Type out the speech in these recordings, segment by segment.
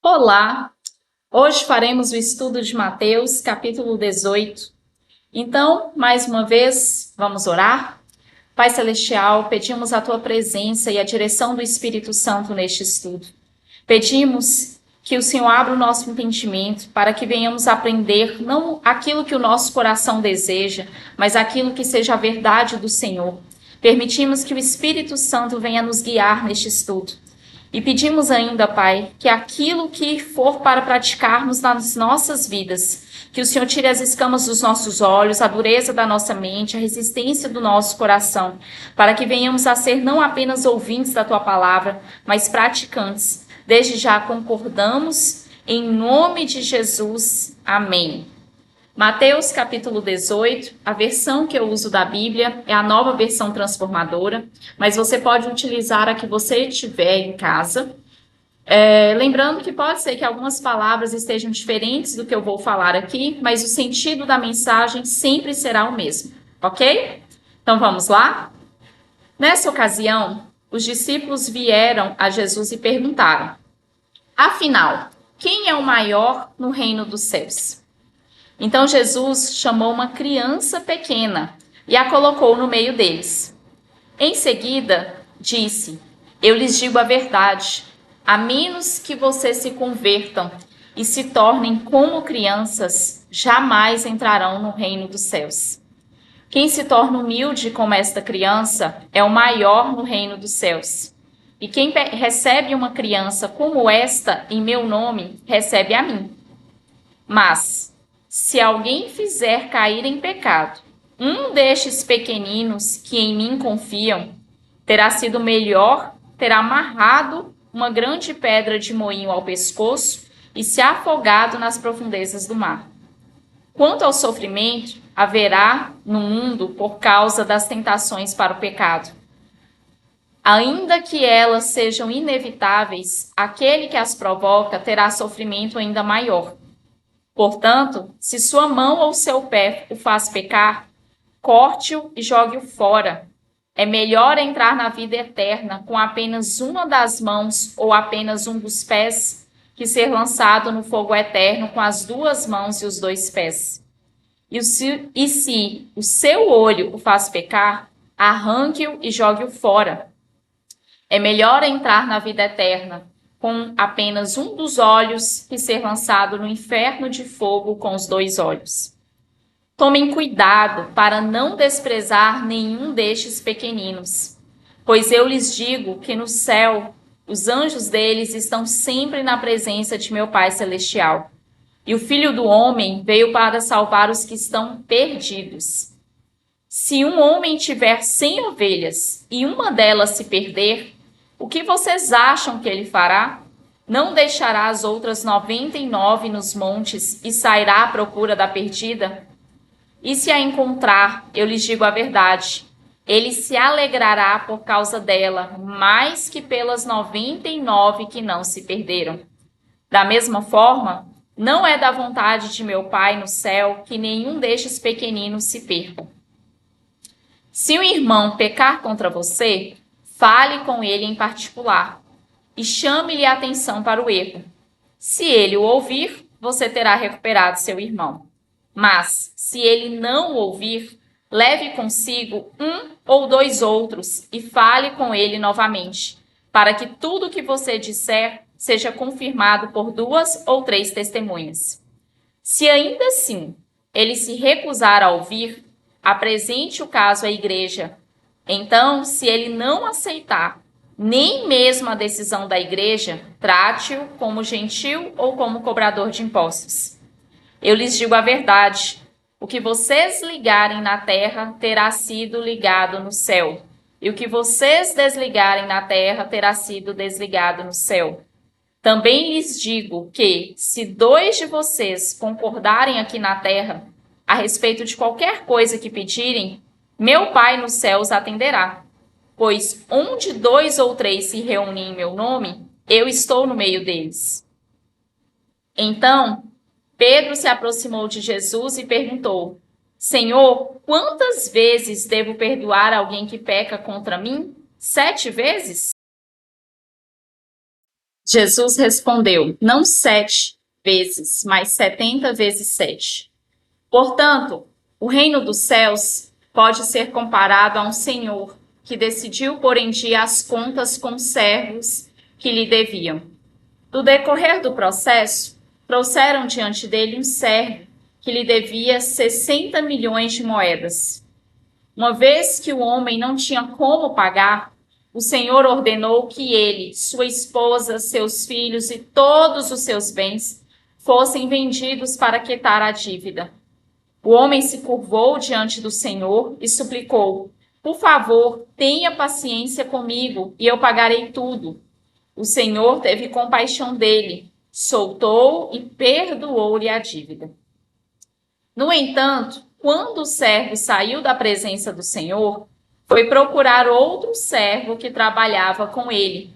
Olá! Hoje faremos o estudo de Mateus, capítulo 18. Então, mais uma vez, vamos orar? Pai Celestial, pedimos a Tua presença e a direção do Espírito Santo neste estudo. Pedimos que o Senhor abra o nosso entendimento para que venhamos aprender não aquilo que o nosso coração deseja, mas aquilo que seja a verdade do Senhor. Permitimos que o Espírito Santo venha nos guiar neste estudo. E pedimos ainda, Pai, que aquilo que for para praticarmos nas nossas vidas, que o Senhor tire as escamas dos nossos olhos, a dureza da nossa mente, a resistência do nosso coração, para que venhamos a ser não apenas ouvintes da Tua palavra, mas praticantes. Desde já concordamos, em nome de Jesus. Amém. Mateus capítulo 18, a versão que eu uso da Bíblia é a Nova Versão Transformadora, mas você pode utilizar a que você tiver em casa. Lembrando que pode ser que algumas palavras estejam diferentes do que eu vou falar aqui, mas o sentido da mensagem sempre será o mesmo, ok? Então vamos lá? Nessa ocasião, os discípulos vieram a Jesus e perguntaram: afinal, quem é o maior no reino dos céus? Então Jesus chamou uma criança pequena e a colocou no meio deles. Em seguida, disse: eu lhes digo a verdade, a menos que vocês se convertam e se tornem como crianças, jamais entrarão no reino dos céus. Quem se torna humilde como esta criança é o maior no reino dos céus. E quem recebe uma criança como esta em meu nome, recebe a mim. Mas se alguém fizer cair em pecado um destes pequeninos que em mim confiam, terá sido melhor ter amarrado uma grande pedra de moinho ao pescoço e se afogado nas profundezas do mar. Quanto ao sofrimento, haverá no mundo por causa das tentações para o pecado. Ainda que elas sejam inevitáveis, aquele que as provoca terá sofrimento ainda maior. Portanto, se sua mão ou seu pé o faz pecar, corte-o e jogue-o fora. É melhor entrar na vida eterna com apenas uma das mãos ou apenas um dos pés, que ser lançado no fogo eterno com as duas mãos e os dois pés. E se o seu olho o faz pecar, arranque-o e jogue-o fora. É melhor entrar na vida eterna com apenas um dos olhos que ser lançado no inferno de fogo com os dois olhos. Tomem cuidado para não desprezar nenhum destes pequeninos, pois eu lhes digo que no céu os anjos deles estão sempre na presença de meu Pai Celestial. E o Filho do Homem veio para salvar os que estão perdidos. Se um homem tiver 100 ovelhas e uma delas se perder, o que vocês acham que ele fará? Não deixará as outras 99 nos montes e sairá à procura da perdida? E se a encontrar, eu lhes digo a verdade, ele se alegrará por causa dela, mais que pelas 99 que não se perderam. Da mesma forma, não é da vontade de meu Pai no céu que nenhum destes pequeninos se perca. Se um irmão pecar contra você, fale com ele em particular e chame-lhe a atenção para o erro. Se ele o ouvir, você terá recuperado seu irmão. Mas, se ele não o ouvir, leve consigo um ou dois outros e fale com ele novamente, para que tudo o que você disser seja confirmado por 2 ou 3 testemunhas. Se ainda assim ele se recusar a ouvir, apresente o caso à igreja. Então, se ele não aceitar nem mesmo a decisão da igreja, trate-o como gentil ou como cobrador de impostos. Eu lhes digo a verdade, o que vocês ligarem na terra terá sido ligado no céu, e o que vocês desligarem na terra terá sido desligado no céu. Também lhes digo que, se 2 de vocês concordarem aqui na terra, a respeito de qualquer coisa que pedirem, meu Pai nos céus atenderá. Pois onde 2 ou 3 se reúnem em meu nome, eu estou no meio deles. Então, Pedro se aproximou de Jesus e perguntou: Senhor, quantas vezes devo perdoar alguém que peca contra mim? 7 vezes? Jesus respondeu: não 7 vezes, mas 70 vezes 7. Portanto, o reino dos céus pode ser comparado a um senhor que decidiu pôr em dia as contas com servos que lhe deviam. No decorrer do processo, trouxeram diante dele um servo que lhe devia 60 milhões de moedas. Uma vez que o homem não tinha como pagar, o Senhor ordenou que ele, sua esposa, seus filhos e todos os seus bens fossem vendidos para quitar a dívida. O homem se curvou diante do Senhor e suplicou: por favor, tenha paciência comigo e eu pagarei tudo. O Senhor teve compaixão dele, soltou e perdoou-lhe a dívida. No entanto, quando o servo saiu da presença do Senhor, foi procurar outro servo que trabalhava com ele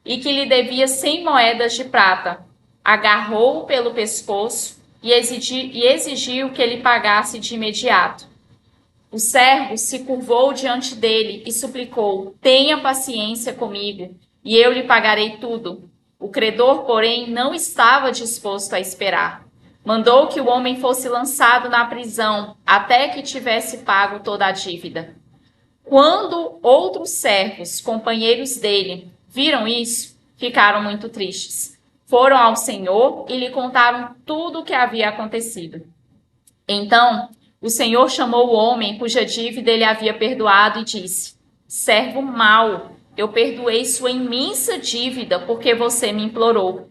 e que lhe devia 100 moedas de prata. Agarrou-o pelo pescoço e exigiu que ele pagasse de imediato. O servo se curvou diante dele e suplicou: tenha paciência comigo e eu lhe pagarei tudo. O credor, porém, não estava disposto a esperar. Mandou que o homem fosse lançado na prisão até que tivesse pago toda a dívida. Quando outros servos, companheiros dele, viram isso, ficaram muito tristes. Foram ao Senhor e lhe contaram tudo o que havia acontecido. Então, o Senhor chamou o homem cuja dívida ele havia perdoado e disse: servo mau, eu perdoei sua imensa dívida porque você me implorou.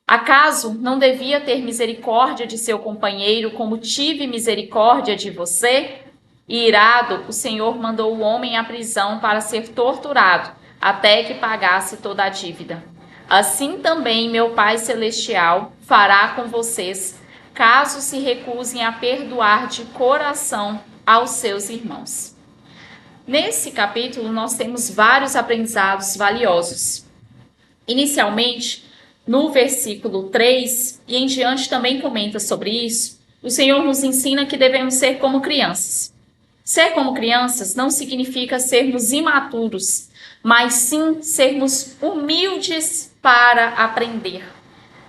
Acaso não devia ter misericórdia de seu companheiro como tive misericórdia de você? E irado, o Senhor mandou o homem à prisão para ser torturado, até que pagasse toda a dívida. Assim também meu Pai Celestial fará com vocês, caso se recusem a perdoar de coração aos seus irmãos. Nesse capítulo, nós temos vários aprendizados valiosos. Inicialmente, no versículo 3 e em diante também comenta sobre isso, o Senhor nos ensina que devemos ser como crianças. Ser como crianças não significa sermos imaturos, mas sim sermos humildes para aprender.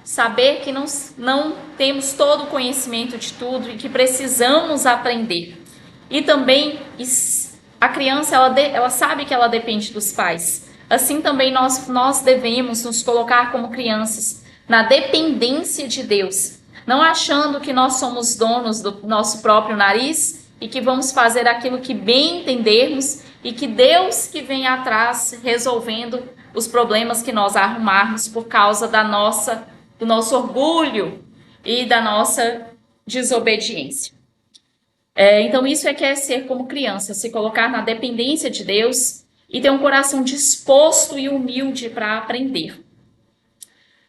Saber que não temos todo o conhecimento de tudo e que precisamos aprender. E também a criança ela sabe que ela depende dos pais. Assim também nós devemos nos colocar como crianças na dependência de Deus, não achando que nós somos donos do nosso próprio nariz e que vamos fazer aquilo que bem entendermos e que Deus que vem atrás resolvendo os problemas que nós arrumarmos por causa do nosso orgulho e da nossa desobediência. Então isso é que é ser como criança, se colocar na dependência de Deus e ter um coração disposto e humilde para aprender.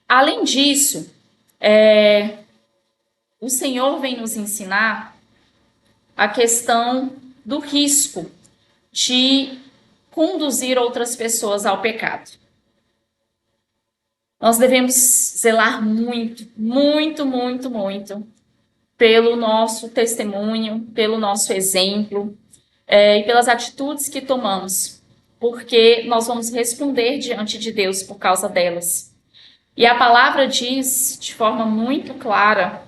Além disso, o Senhor vem nos ensinar a questão do risco de conduzir outras pessoas ao pecado. Nós devemos zelar muito, muito, muito, muito pelo nosso testemunho, pelo nosso exemplo e pelas atitudes que tomamos, porque nós vamos responder diante de Deus por causa delas. E a palavra diz de forma muito clara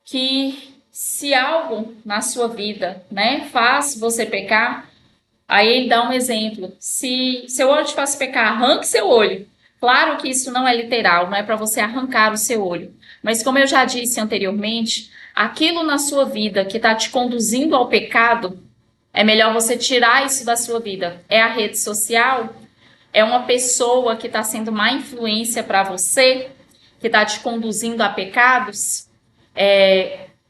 que se algo na sua vida, faz você pecar, aí ele dá um exemplo. Se seu olho te faz pecar, arranque seu olho. Claro que isso não é literal, não é para você arrancar o seu olho. Mas como eu já disse anteriormente, aquilo na sua vida que está te conduzindo ao pecado, é melhor você tirar isso da sua vida. É a rede social? É uma pessoa que está sendo má influência para você, que está te conduzindo a pecados?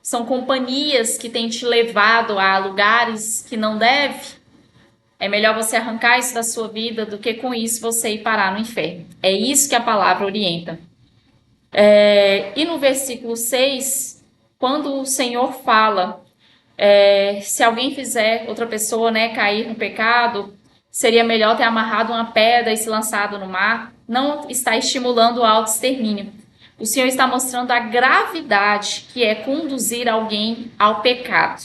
São companhias que têm te levado a lugares que não deve? É melhor você arrancar isso da sua vida do que com isso você ir parar no inferno. É isso que a palavra orienta. E no versículo 6, quando o Senhor fala, se alguém fizer outra pessoa cair no pecado, seria melhor ter amarrado uma pedra e se lançado no mar, não está estimulando o autoextermínio. O Senhor está mostrando a gravidade que é conduzir alguém ao pecado.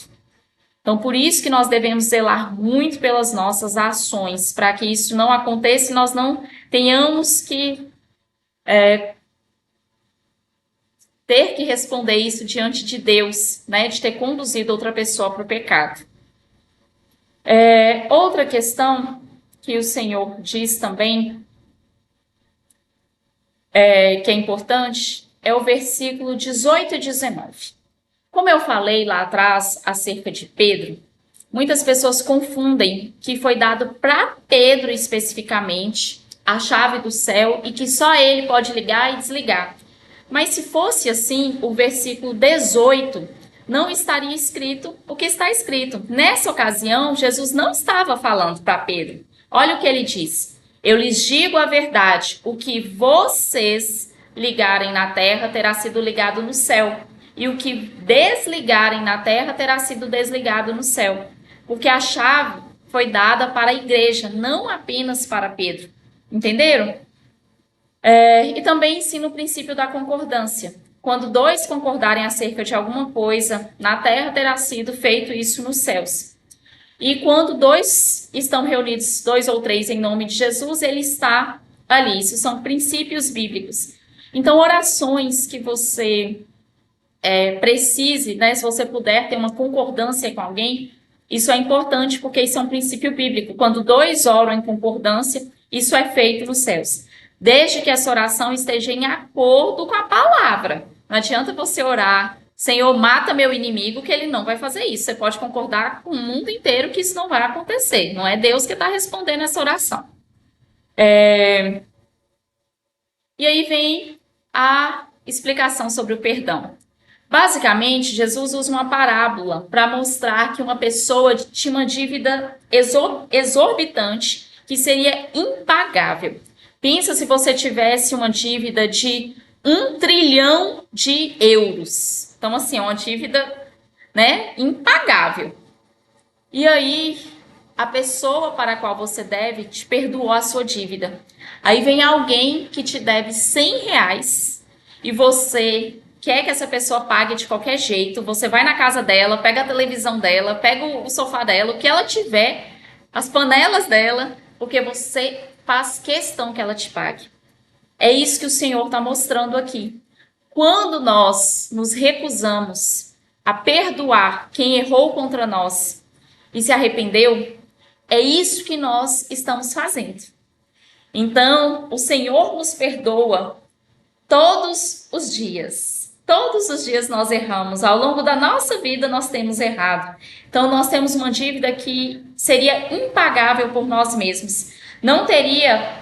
Então, por isso que nós devemos zelar muito pelas nossas ações, para que isso não aconteça e nós não tenhamos que ter que responder isso diante de Deus, né, de ter conduzido outra pessoa para o pecado. Outra questão que o Senhor diz também, que é importante, é o versículo 18 e 19. Como eu falei lá atrás acerca de Pedro, muitas pessoas confundem que foi dado para Pedro especificamente a chave do céu e que só ele pode ligar e desligar. Mas se fosse assim, o versículo 18 não estaria escrito o que está escrito. Nessa ocasião, Jesus não estava falando para Pedro. Olha o que ele diz. Eu lhes digo a verdade, o que vocês ligarem na terra terá sido ligado no céu, e o que desligarem na terra terá sido desligado no céu. Porque a chave foi dada para a igreja, não apenas para Pedro. Entenderam? E também ensina o princípio da concordância. Quando dois concordarem acerca de alguma coisa, na terra terá sido feito isso nos céus. E quando dois estão reunidos, 2 ou 3 em nome de Jesus, ele está ali. Isso são princípios bíblicos. Então, orações que você precise, né, se você puder ter uma concordância com alguém, isso é importante porque isso é um princípio bíblico. Quando 2 oram em concordância, isso é feito nos céus. Desde que essa oração esteja em acordo com a palavra. Não adianta você orar, Senhor, mata meu inimigo, que ele não vai fazer isso. Você pode concordar com o mundo inteiro que isso não vai acontecer. Não é Deus que está respondendo essa oração. E aí vem a explicação sobre o perdão. Basicamente, Jesus usa uma parábola para mostrar que uma pessoa tinha uma dívida exorbitante que seria impagável. Pensa se você tivesse uma dívida de 1 trilhão de euros. Então, assim, é uma dívida, né, impagável. E aí, a pessoa para a qual você deve te perdoou a sua dívida. Aí vem alguém que te deve 100 reais e você quer que essa pessoa pague de qualquer jeito. Você vai na casa dela, pega a televisão dela, pega o sofá dela, o que ela tiver, as panelas dela, porque você faz questão que ela te pague. É isso que o Senhor está mostrando aqui. Quando nós nos recusamos a perdoar quem errou contra nós e se arrependeu, é isso que nós estamos fazendo. Então, o Senhor nos perdoa todos os dias. Todos os dias nós erramos. Ao longo da nossa vida nós temos errado. Então, nós temos uma dívida que seria impagável por nós mesmos. Não teria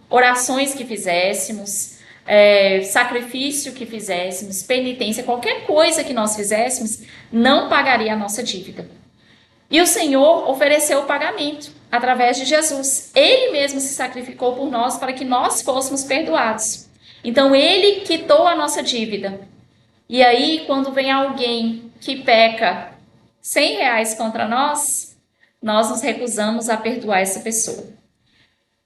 orações que fizéssemos, sacrifício que fizéssemos, penitência, qualquer coisa que nós fizéssemos, não pagaria a nossa dívida. E o Senhor ofereceu o pagamento através de Jesus. Ele mesmo se sacrificou por nós para que nós fôssemos perdoados. Então, ele quitou a nossa dívida. E aí, quando vem alguém que peca 100 reais contra nós, nós nos recusamos a perdoar essa pessoa.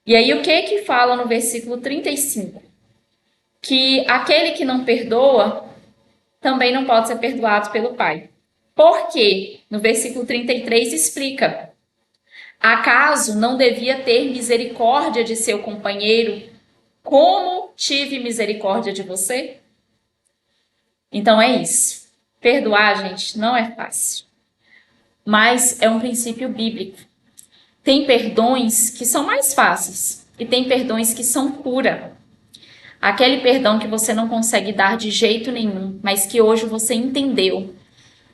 E aí, o que fala no versículo 35? Que aquele que não perdoa também não pode ser perdoado pelo Pai. Por quê? No versículo 33 explica. Acaso não devia ter misericórdia de seu companheiro, como tive misericórdia de você? Então é isso. Perdoar, gente, não é fácil. Mas é um princípio bíblico. Tem perdões que são mais fáceis e tem perdões que são cura. Aquele perdão que você não consegue dar de jeito nenhum, mas que hoje você entendeu,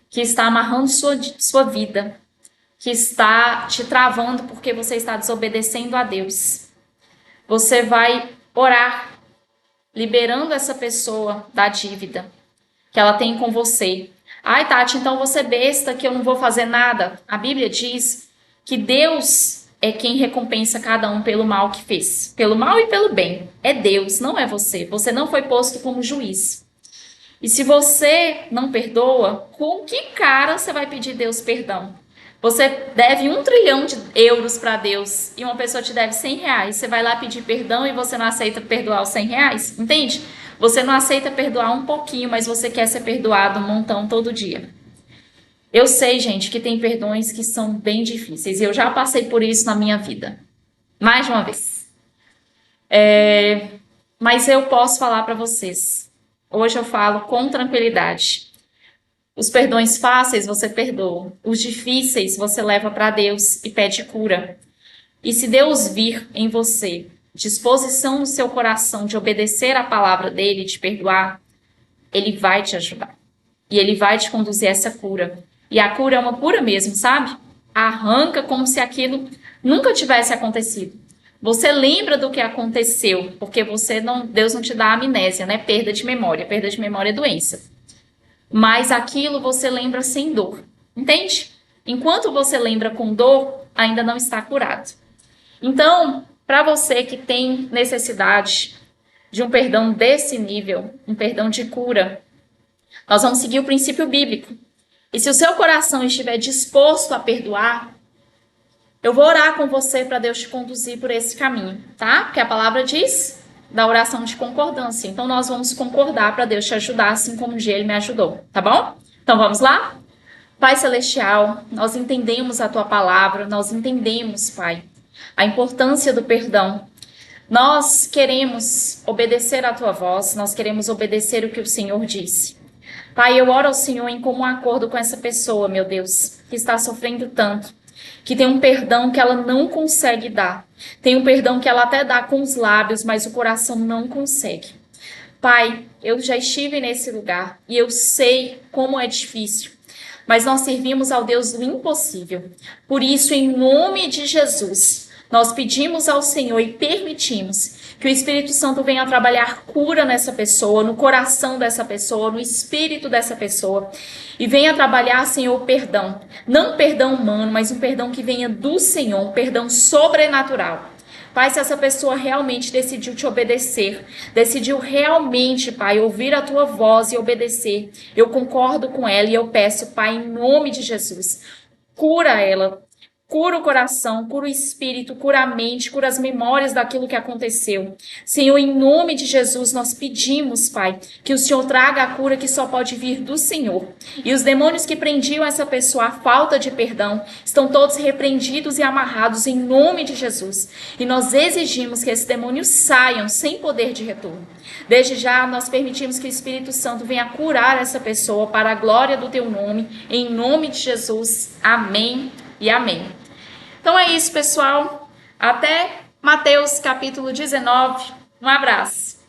que está amarrando sua vida, que está te travando porque você está desobedecendo a Deus. Você vai orar, liberando essa pessoa da dívida que ela tem com você. Ai, Tati, então você é besta que eu não vou fazer nada. A Bíblia diz que Deus é quem recompensa cada um pelo mal que fez. Pelo mal e pelo bem. É Deus, não é você. Você não foi posto como juiz. E se você não perdoa, com que cara você vai pedir Deus perdão? Você deve 1 trilhão de euros para Deus e uma pessoa te deve 100 reais. Você vai lá pedir perdão e você não aceita perdoar os 100 reais? Entende? Você não aceita perdoar um pouquinho, mas você quer ser perdoado um montão todo dia. Eu sei, gente, que tem perdões que são bem difíceis. E eu já passei por isso na minha vida. Mais de uma vez. Mas eu posso falar para vocês. Hoje eu falo com tranquilidade. Os perdões fáceis você perdoa. Os difíceis você leva para Deus e pede cura. E se Deus vir em você disposição no seu coração de obedecer a palavra dele, de perdoar, ele vai te ajudar. E ele vai te conduzir a essa cura. E a cura é uma cura mesmo, sabe? Arranca como se aquilo nunca tivesse acontecido. Você lembra do que aconteceu, porque Deus não te dá amnésia, né? Perda de memória. Perda de memória é doença. Mas aquilo você lembra sem dor. Entende? Enquanto você lembra com dor, ainda não está curado. Então, para você que tem necessidade de um perdão desse nível, um perdão de cura, nós vamos seguir o princípio bíblico. E se o seu coração estiver disposto a perdoar, eu vou orar com você para Deus te conduzir por esse caminho, tá? Porque a palavra diz da oração de concordância. Então, nós vamos concordar para Deus te ajudar, assim como um dia Ele me ajudou, tá bom? Então, vamos lá? Pai Celestial, nós entendemos a Tua palavra, nós entendemos, Pai, a importância do perdão. Nós queremos obedecer a Tua voz, nós queremos obedecer o que o Senhor disse. Pai, eu oro ao Senhor em comum acordo com essa pessoa, meu Deus, que está sofrendo tanto, que tem um perdão que ela não consegue dar. Tem um perdão que ela até dá com os lábios, mas o coração não consegue. Pai, eu já estive nesse lugar e eu sei como é difícil. Mas nós servimos ao Deus do impossível. Por isso, em nome de Jesus, nós pedimos ao Senhor e permitimos que o Espírito Santo venha trabalhar cura nessa pessoa, no coração dessa pessoa, no espírito dessa pessoa. E venha trabalhar, Senhor, o perdão. Não perdão humano, mas um perdão que venha do Senhor, um perdão sobrenatural. Pai, se essa pessoa realmente decidiu te obedecer, decidiu realmente, Pai, ouvir a Tua voz e obedecer, eu concordo com ela e eu peço, Pai, em nome de Jesus, cura ela. Cura o coração, cura o espírito, cura a mente, cura as memórias daquilo que aconteceu. Senhor, em nome de Jesus, nós pedimos, Pai, que o Senhor traga a cura que só pode vir do Senhor. E os demônios que prendiam essa pessoa à falta de perdão estão todos repreendidos e amarrados em nome de Jesus. E nós exigimos que esses demônios saiam sem poder de retorno. Desde já, nós permitimos que o Espírito Santo venha curar essa pessoa para a glória do Teu nome. Em nome de Jesus. Amém e amém. Então é isso, pessoal. Até Mateus capítulo 19. Um abraço.